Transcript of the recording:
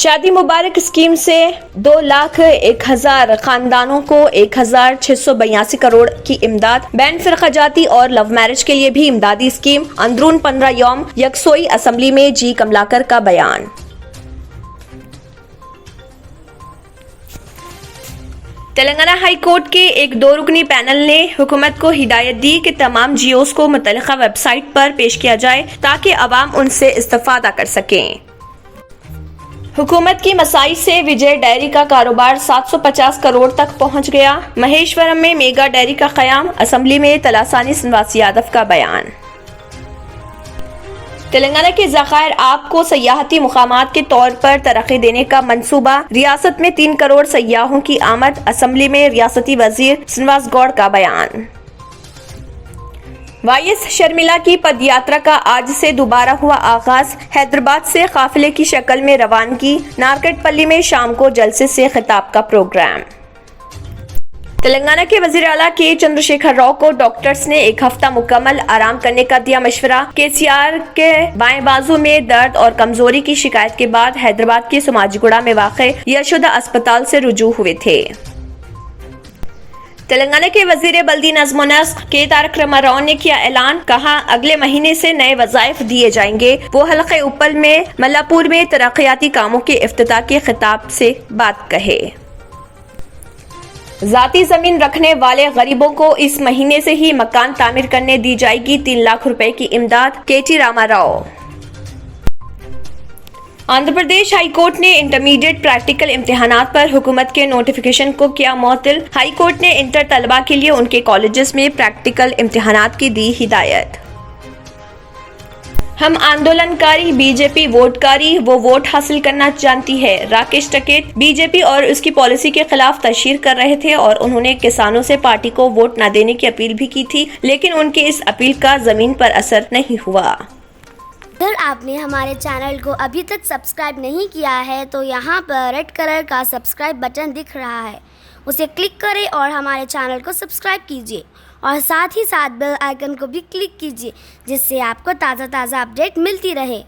शादी मुबारक स्कीम से 2,01,000 खानदानों को 1,682 करोड़ की इमदाद। बैन फिरकाजाती और लव मैरिज के लिए भी इमदादी स्कीम। अंदरून 15 यौम यकसोई असम्बली में जी कमलाकर का बयान। तेलंगाना हाई कोर्ट के एक 2 रुकनी पैनल ने हुकूमत को हिदायत दी कि तमाम जियोस को मुतल्लिका वेबसाइट पर पेश किया जाए ताकि अवाम उनसे इस्तेफादा कर सकें। हुकूमत की मसाई से विजय डेयरी का कारोबार 750 करोड़ तक पहुंच गया। महेश्वरम में मेगा डेयरी का क़याम। असम्बली में तलासानी श्रीनिवास यादव का बयान। तेलंगाना के ज़खायर आब को सयाहती मुकामात के तौर पर तरक्की देने का मंसूबा। रियासत में 3 करोड़ सयाहों की आमद। असम्बली में रियासती वजीर श्रीनिवास गौड़ का बयान। वाईएस शर्मिला की पदयात्रा का आज से दोबारा हुआ आगाज। हैदराबाद से काफिले की शक्ल में रवानगी। नारकटपल्ली में शाम को जलसे से खिताब का प्रोग्राम। तेलंगाना के वजीर आला के चंद्रशेखर राव को डॉक्टर्स ने 1 हफ्ता मुकम्मल आराम करने का दिया मशवरा। केसीआर के बाएं बाजू में दर्द और कमजोरी की शिकायत के बाद हैदराबाद के सोमाजिगुड़ा में वाक़े यशोदा अस्पताल से रुजू हुए थे। तेलंगाना के वजीर बल्दी नज़्म व नस्क के तारक रामाराव ने किया ऐलान। कहा अगले महीने से नए वज़ाइफ दिए जाएंगे। वो हल्के उपल में मल्लापुर में तरक्याती कामों के इफ्तिताह के खिताब से बात कहे। जाती जमीन रखने वाले गरीबों को इस महीने से ही मकान तामीर करने दी जाएगी 3 लाख रुपए की इमदाद। केटी रामाराव। आंध्र प्रदेश हाई कोर्ट ने इंटरमीडिएट प्रैक्टिकल इम्तिहानात पर हुकूमत के नोटिफिकेशन को किया मुअत्तल। हाई कोर्ट ने इंटर तलबा के लिए उनके कॉलेजेस में प्रैक्टिकल इम्तिहानात की दी हिदायत। हम आंदोलनकारी, बीजेपी वोटकारी, वो वोट हासिल करना जानती है। राकेश टिकैत बीजेपी और उसकी पॉलिसी के खिलाफ तशहीर कर रहे थे और उन्होंने किसानों से पार्टी को वोट न देने की अपील भी की थी, लेकिन उनके इस अपील का जमीन पर असर नहीं हुआ। अगर आपने हमारे चैनल को अभी तक सब्सक्राइब नहीं किया है तो यहाँ पर रेड कलर का सब्सक्राइब बटन दिख रहा है, उसे क्लिक करें और हमारे चैनल को सब्सक्राइब कीजिए और साथ ही साथ बेल आइकन को भी क्लिक कीजिए जिससे आपको ताज़ा अपडेट मिलती रहे।